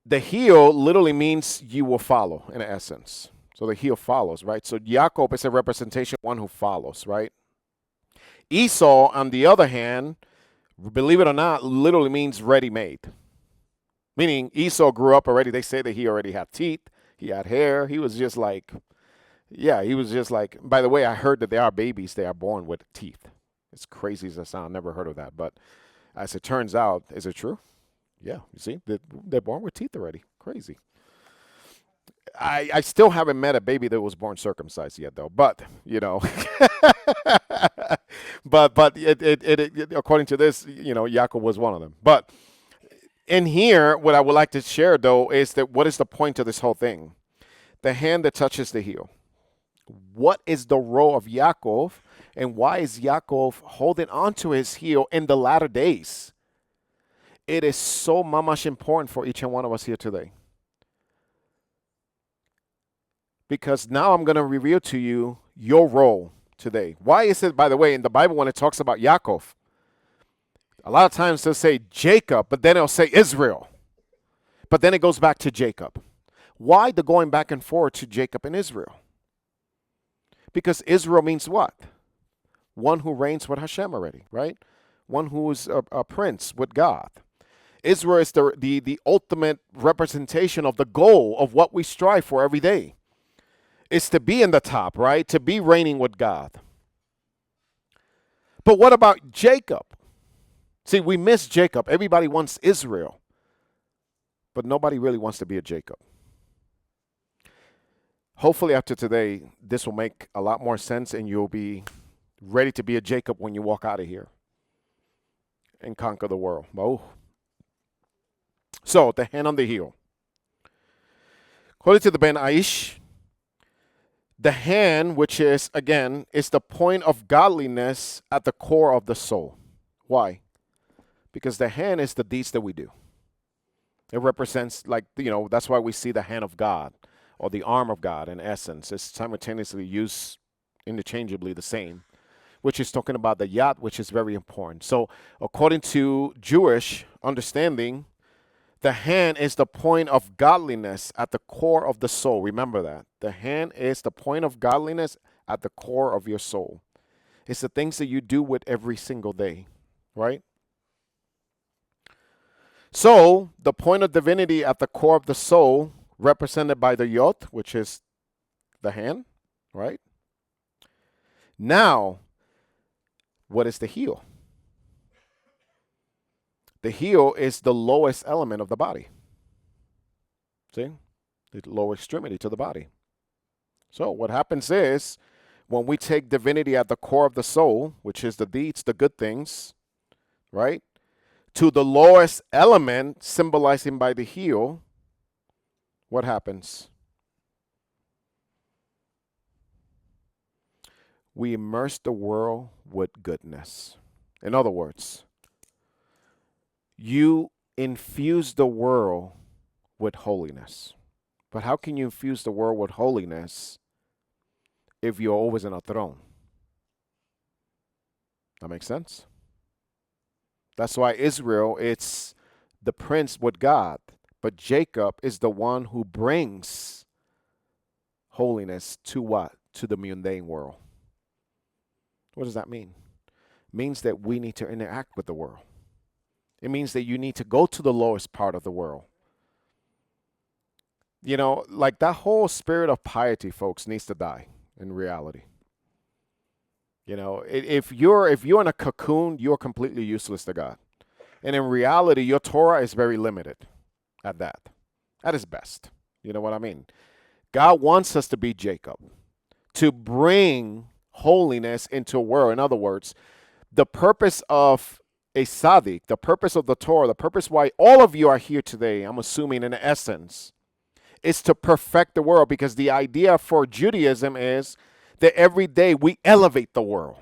The heel literally means you will follow in essence. So the heel follows, right? So Yaakov is a representation of one who follows, right? Esau, on the other hand, believe it or not, literally means ready-made. Meaning Esau grew up already. They say that he already had teeth. He had hair. He was just like, by the way, I heard that there are babies, they are born with teeth. It's crazy as it sounds. Never heard of that. But as it turns out, is it true? Yeah, you see, they're born with teeth already. Crazy. I still haven't met a baby that was born circumcised yet, though. But but it according to this, Yaakov was one of them. But in here, what I would like to share, though, is that what is the point of this whole thing? The hand that touches the heel. What is the role of Yaakov, and why is Yaakov holding on to his heel in the latter days? It is so mamash important for each and one of us here today. Because now I'm going to reveal to you your role today. Why is it, by the way, in the Bible when it talks about Yaakov, a lot of times they'll say Jacob, but then it'll say Israel. But then it goes back to Jacob. Why the going back and forth to Jacob and Israel? Because Israel means what? One who reigns with Hashem already, right? One who is a prince with God. Israel is the ultimate representation of the goal of what we strive for every day. It's to be in the top, right? To be reigning with God. But what about Jacob? See, we miss Jacob. Everybody wants Israel. But nobody really wants to be a Jacob. Hopefully after today, this will make a lot more sense and you'll be ready to be a Jacob when you walk out of here and conquer the world. Oh. So, the hand on the heel. According to the Ben Aish, the hand, which is, again, is the point of godliness at the core of the soul. Why? Because the hand is the deeds that we do. It represents, that's why we see the hand of God or the arm of God in essence. It's simultaneously used interchangeably the same, which is talking about the yad, which is very important. So according to Jewish understanding, the hand is the point of godliness at the core of the soul. Remember that. The hand is the point of godliness at the core of your soul. It's the things that you do with every single day, right? So, the point of divinity at the core of the soul, represented by the yod, which is the hand, right? Now, what is the heel? The heel is the lowest element of the body. See? The lower extremity to the body. So what happens is, when we take divinity at the core of the soul, which is the deeds, the good things, right? To the lowest element, symbolizing by the heel, what happens? We immerse the world with goodness. In other words, you infuse the world with holiness. But how can you infuse the world with holiness if you're always in a throne? That makes sense? That's why Israel, it's the prince with God. But Jacob is the one who brings holiness to what? To the mundane world. What does that mean? It means that we need to interact with the world. It means that you need to go to the lowest part of the world. Like that whole spirit of piety, folks, needs to die in reality. If you're in a cocoon, you're completely useless to God. And in reality, your Torah is very limited at that. At its best. You know what I mean? God wants us to be Jacob, to bring holiness into a world. In other words, the purpose of a tzaddik, the purpose of the Torah, the purpose why all of you are here today, I'm assuming in essence, is to perfect the world, because the idea for Judaism is that every day we elevate the world.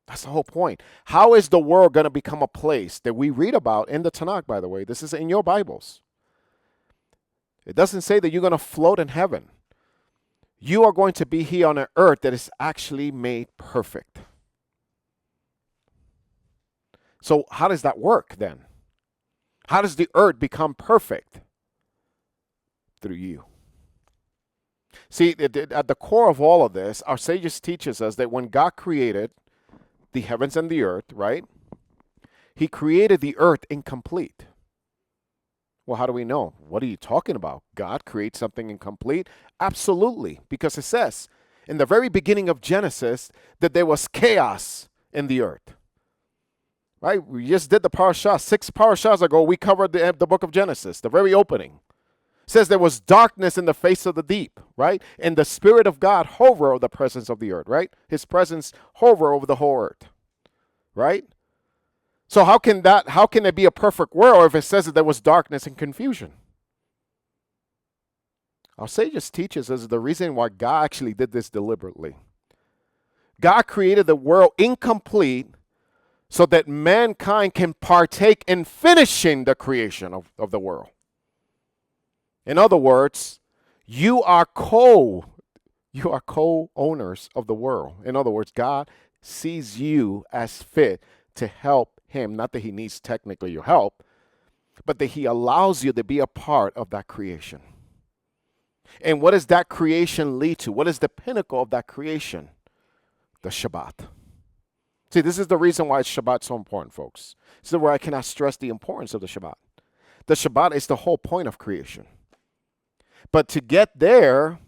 That's the whole point. How is the world going to become a place that we read about in the Tanakh, by the way? This is in your Bibles. It doesn't say that you're going to float in heaven. you are going to be here on an earth that is actually made perfect. So how does that work then? How does the earth become perfect? Through you. See, at the core of all of this, our sages teaches us that when God created the heavens and the earth, right? He created the earth incomplete. Well, how do we know? What are you talking about? God creates something incomplete? Absolutely, because it says in the very beginning of Genesis that there was chaos in the earth. Right? We just did the parashah. 6 parashahs ago, we covered the book of Genesis, the very opening. It says there was darkness in the face of the deep, right? And the Spirit of God hover over the presence of the earth, right? His presence hover over the whole earth, right? So how can it be a perfect world if it says that there was darkness and confusion? Our sages teaches us the reason why God actually did this deliberately. God created the world incomplete so that mankind can partake in finishing the creation of the world. In other words, you are co-owners of the world. In other words, God sees you as fit to help him. Not that he needs technically your help, but that he allows you to be a part of that creation. And what does that creation lead to? What is the pinnacle of that creation? The Shabbat. See, this is the reason why Shabbat is so important, folks. This is where I cannot stress the importance of the Shabbat. The Shabbat is the whole point of creation. But to get there,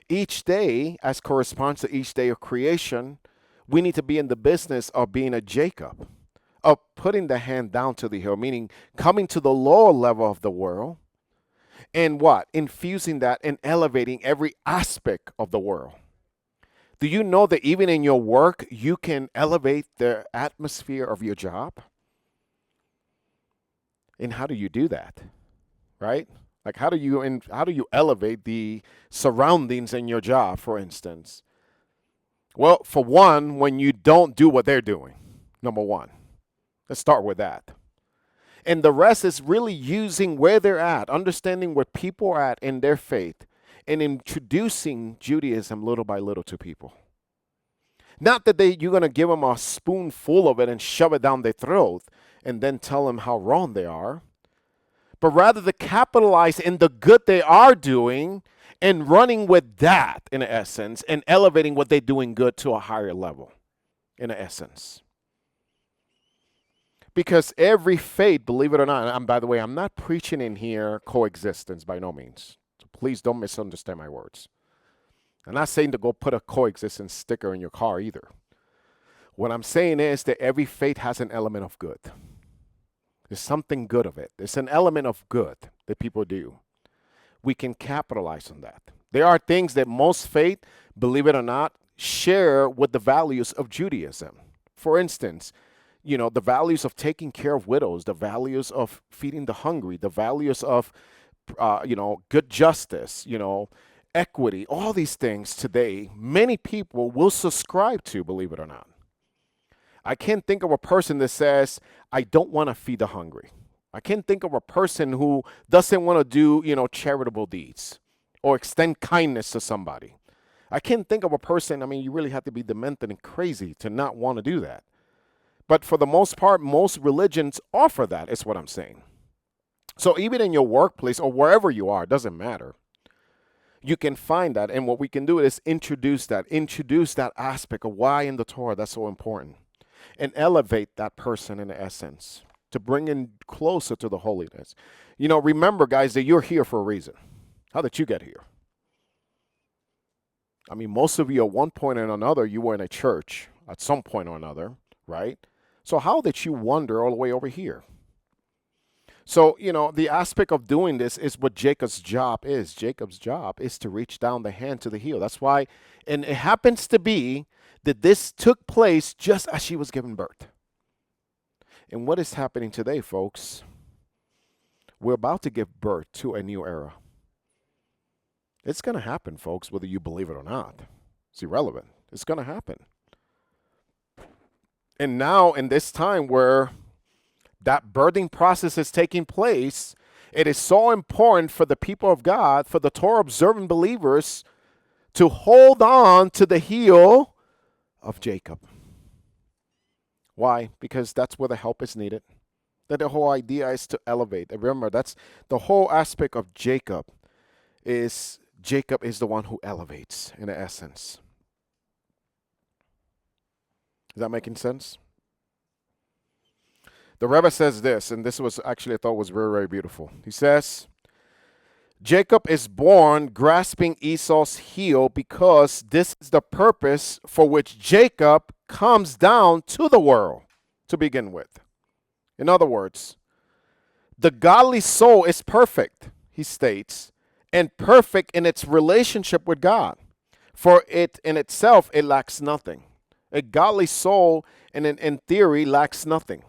each day, as corresponds to each day of creation, we need to be in the business of being a Jacob, of putting the hand down to the hill, meaning coming to the lower level of the world, and what? Infusing that and elevating every aspect of the world. Do you know that even in your work, you can elevate the atmosphere of your job? And how do you do that? Right? Like how do you elevate the surroundings in your job, for instance? Well, for one, when you don't do what they're doing, number one. Let's start with that. And the rest is really using where they're at, understanding where people are at in their faith, and introducing Judaism little by little to people. Not that you're going to give them a spoonful of it and shove it down their throat and then tell them how wrong they are, but rather to capitalize in the good they are doing and running with that, in essence, and elevating what they're doing good to a higher level, in essence. Because every faith, believe it or not, and by the way, I'm not preaching in here coexistence by no means. So please don't misunderstand my words. I'm not saying to go put a coexistence sticker in your car either. What I'm saying is that every faith has an element of good. There's something good of it. There's an element of good that people do. We can capitalize on that. There are things that most faith, believe it or not, share with the values of Judaism. For instance, the values of taking care of widows, the values of feeding the hungry, the values of, good justice, equity, all these things today, many people will subscribe to, believe it or not. I can't think of a person that says, I don't want to feed the hungry. I can't think of a person who doesn't want to do, charitable deeds or extend kindness to somebody. I can't think of a person, you really have to be demented and crazy to not want to do that. But for the most part, most religions offer that, is what I'm saying. So even in your workplace or wherever you are, it doesn't matter. You can find that, and what we can do is introduce that aspect of why in the Torah that's so important, and elevate that person in essence to bring in closer to the holiness. Remember, guys, that you're here for a reason. How did you get here? Most of you at one point or another, you were in a church at some point or another, right? So how did you wander all the way over here? So, the aspect of doing this is what Jacob's job is. Jacob's job is to reach down the hand to the heel. That's why, and it happens to be that this took place just as she was giving birth. And what is happening today, folks? We're about to give birth to a new era. It's going to happen, folks, whether you believe it or not. It's irrelevant. It's going to happen. And now, in this time where that birthing process is taking place, it is so important for the people of God, for the Torah observant believers, to hold on to the heel of Jacob. Why? Because that's where the help is needed. That the whole idea is to elevate. And remember, that's the whole aspect of Jacob is the one who elevates in essence. Is that making sense? The Rebbe says this, and this was actually I thought was very, very beautiful. He says, Jacob is born grasping Esau's heel because this is the purpose for which Jacob comes down to the world to begin with. In other words, the godly soul is perfect, he states, and perfect in its relationship with God. For it in itself, it lacks nothing. A godly soul, in theory, lacks nothing.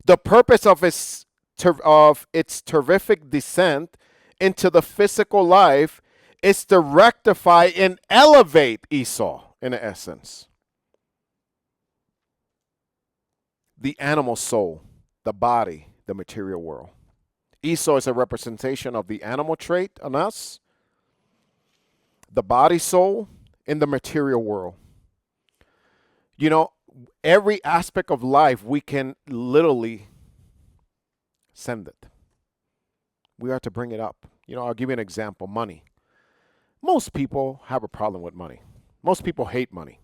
The purpose of its terrific descent into the physical life is to rectify and elevate Esau, in essence. The animal soul, the body, the material world. Esau is a representation of the animal trait on us, the body soul, in the material world. You know, every aspect of life, we can literally send it. We are to bring it up. You know, I'll give you an example. Money. Most people have a problem with money. Most people hate money.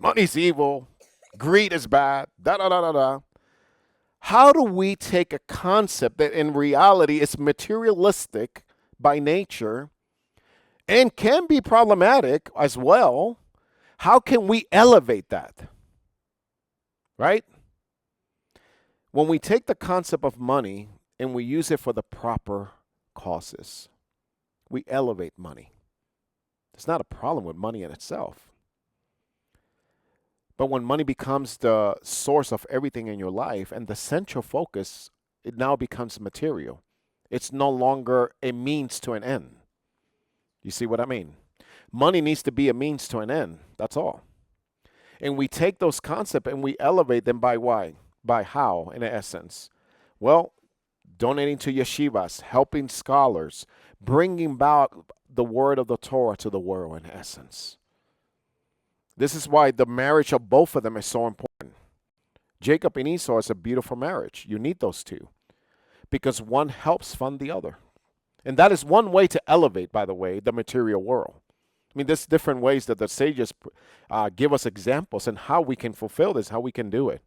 Money's evil. Greed is bad. Da-da-da-da-da. How do we take a concept that in reality is materialistic by nature and can be problematic as well? How can we elevate that? Right? When we take the concept of money and we use it for the proper causes, we elevate money. There's not a problem with money in itself. But when money becomes the source of everything in your life and the central focus, it now becomes material. It's no longer a means to an end. You see what I mean? Money needs to be a means to an end. That's all. And we take those concepts and we elevate them by why? By how, in essence? Well, donating to yeshivas, helping scholars, bringing about the word of the Torah to the world, in essence. This is why the marriage of both of them is so important. Jacob and Esau is a beautiful marriage. You need those two because one helps fund the other. And that is one way to elevate, by the way, the material world. I mean, there's different ways that the sages give us examples and how we can fulfill this, how we can do it.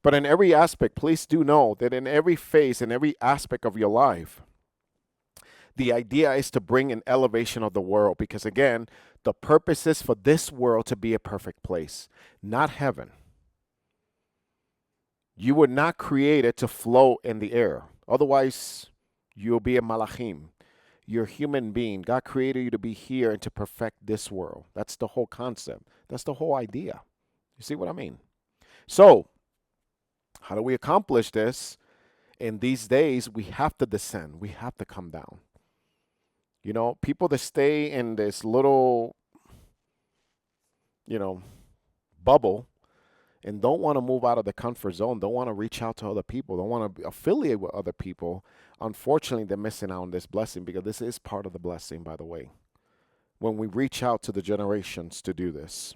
But in every aspect, please do know that in every phase, in every aspect of your life, the idea is to bring an elevation of the world because, again, the purpose is for this world to be a perfect place, not heaven. You were not created to float in the air. Otherwise, you'll be a malachim. You're a human being. God created you to be here and to perfect this world. That's the whole concept. That's the whole idea. You see what I mean? So, how do we accomplish this? In these days, we have to descend. We have to come down. You know, people that stay in this little, bubble and don't want to move out of the comfort zone, don't want to reach out to other people, don't want to affiliate with other people, unfortunately, they're missing out on this blessing because this is part of the blessing, by the way, when we reach out to the generations to do this.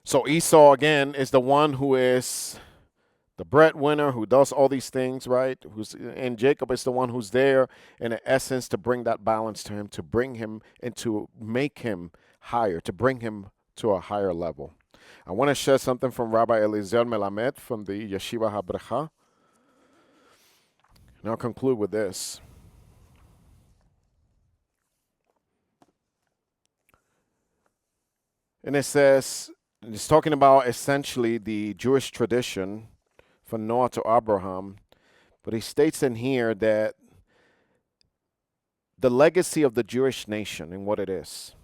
So Esau, again, is the one who is the breadwinner, who does all these things, right? And Jacob is the one who's there, in essence, to bring that balance to him, to bring him and to make him higher, to bring him to a higher level. I want to share something from Rabbi Eliezer Melamed from the Yeshiva Aďbraham. And I'll conclude with this. And it says, it's talking about essentially the Jewish tradition from Noah to Abraham, but he states in here that the legacy of the Jewish nation and what it is.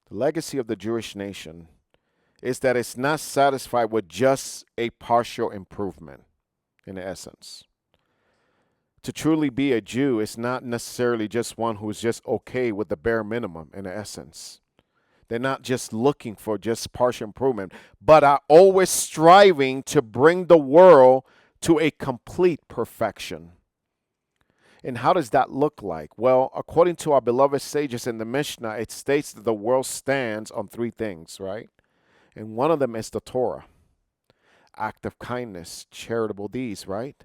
The legacy of the Jewish nation is that it's not satisfied with just a partial improvement, in essence. To truly be a Jew is not necessarily just one who's just okay with the bare minimum, in essence. They're not just looking for just partial improvement, but are always striving to bring the world to a complete perfection. And how does that look like? Well, according to our beloved sages in the Mishnah, it states that the world stands on three things, right? And one of them is the Torah, act of kindness, charitable deeds, right?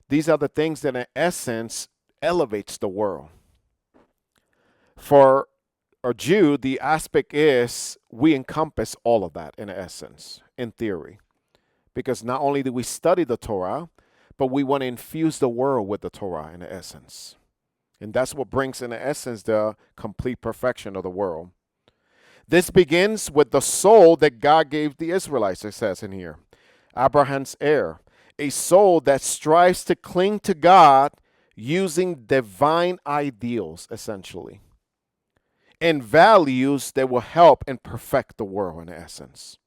These are the things that in essence elevates the world. For a Jew, the aspect is we encompass all of that in essence, in theory. Because not only do we study the Torah, but we want to infuse the world with the Torah in essence. And that's what brings in essence the complete perfection of the world. This begins with the soul that God gave the Israelites, it says in here. Abraham's heir. A soul that strives to cling to God using divine ideals, essentially. And values that will help and perfect the world in essence.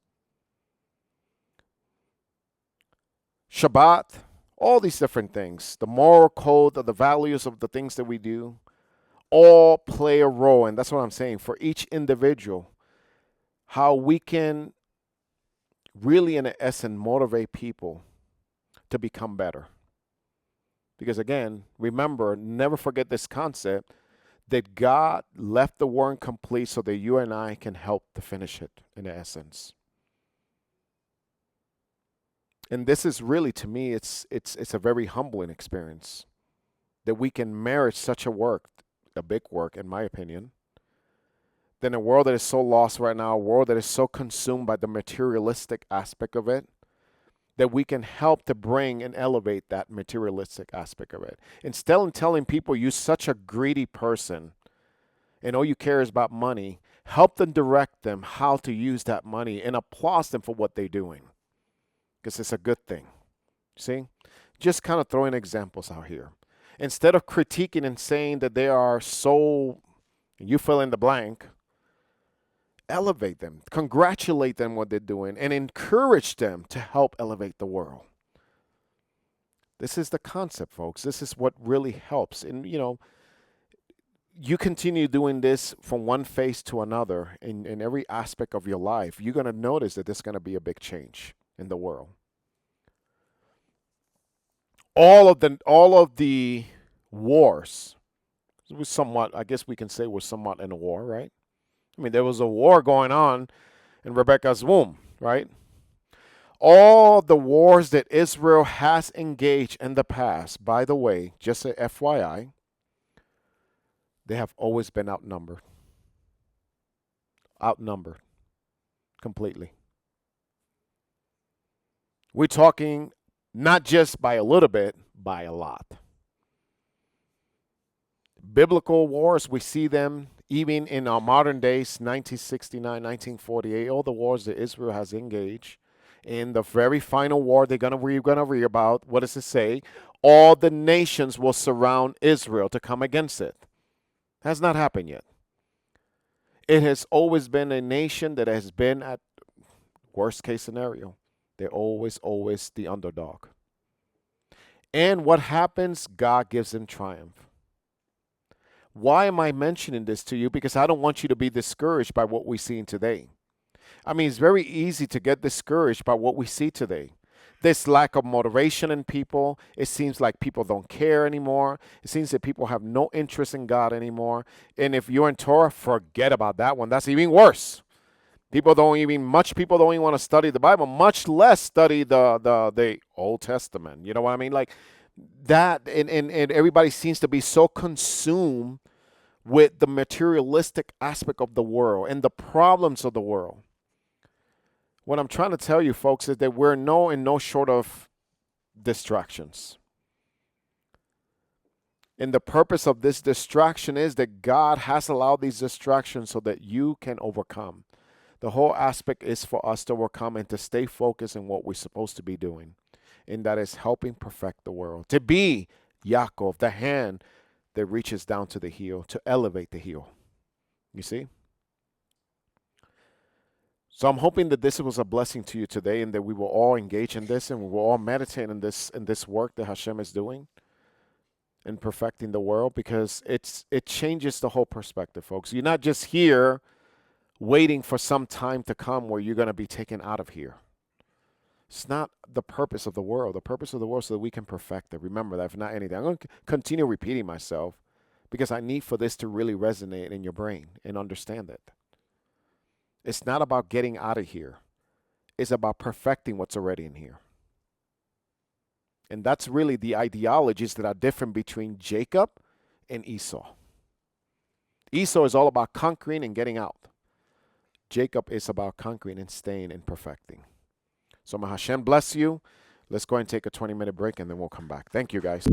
Shabbat, all these different things, the moral code of the values of the things that we do, all play a role. And that's what I'm saying. For each individual, how we can really, in essence, motivate people to become better. Because again, remember, never forget this concept that God left the work complete so that you and I can help to finish it in essence. And this is really, to me, it's a very humbling experience that we can merit such a work, a big work, in my opinion, than a world that is so lost right now, a world that is so consumed by the materialistic aspect of it, that we can help to bring and elevate that materialistic aspect of it. Instead of telling people you're such a greedy person and all you care is about money, help them direct them how to use that money and applaud them for what they're doing. Because it's a good thing. See? Just kind of throwing examples out here. Instead of critiquing and saying that they are so, you fill in the blank, elevate them, congratulate them what they're doing, and encourage them to help elevate the world. This is the concept, folks. This is what really helps. And, you continue doing this from one phase to another in every aspect of your life, you're going to notice that there's going to be a big change in the world. All of the wars was somewhat, I guess we can say, was somewhat in a war, right? I mean, there was a war going on in Rebekah's womb, right? All the wars that Israel has engaged in the past, by the way, just a FYI, they have always been outnumbered. Outnumbered completely. We're talking not just by a little bit, by a lot. Biblical wars, we see them even in our modern days, 1969, 1948, all the wars that Israel has engaged. In the very final war we're going to read about, what does it say? All the nations will surround Israel to come against it. Has not happened yet. It has always been a nation that has been at worst case scenario. They're always the underdog. And what happens? God gives them triumph. Why am I mentioning this to you? Because I don't want you to be discouraged by what we're seeing today. I mean, it's very easy to get discouraged by what we see today. This lack of motivation in people. It seems like people don't care anymore. It seems that people have no interest in God anymore. And if you're in Torah, forget about that one. That's even worse. People don't even want to study the Bible, much less study the Old Testament. You know what I mean? Like that, and everybody seems to be so consumed with the materialistic aspect of the world and the problems of the world. What I'm trying to tell you, folks, is that we're no short of distractions. And the purpose of this distraction is that God has allowed these distractions so that you can overcome. The whole aspect is for us to overcome and to stay focused on what we're supposed to be doing. And that is helping perfect the world. To be Yaakov, the hand that reaches down to the heel, to elevate the heel. You see? So I'm hoping that this was a blessing to you today and that we will all engage in this and we will all meditate in this work that Hashem is doing in perfecting the world, because it changes the whole perspective, folks. You're not just here waiting for some time to come where you're going to be taken out of here. It's not the purpose of the world. The purpose of the world is so that we can perfect it. Remember that, if not anything. I'm going to continue repeating myself because I need for this to really resonate in your brain and understand it. It's not about getting out of here. It's about perfecting what's already in here. And that's really the ideologies that are different between Jacob and Esau. Esau is all about conquering and getting out. Jacob is about conquering and staying and perfecting. So may Hashem bless you. Let's go ahead and take a 20-minute break and then we'll come back. Thank you, guys.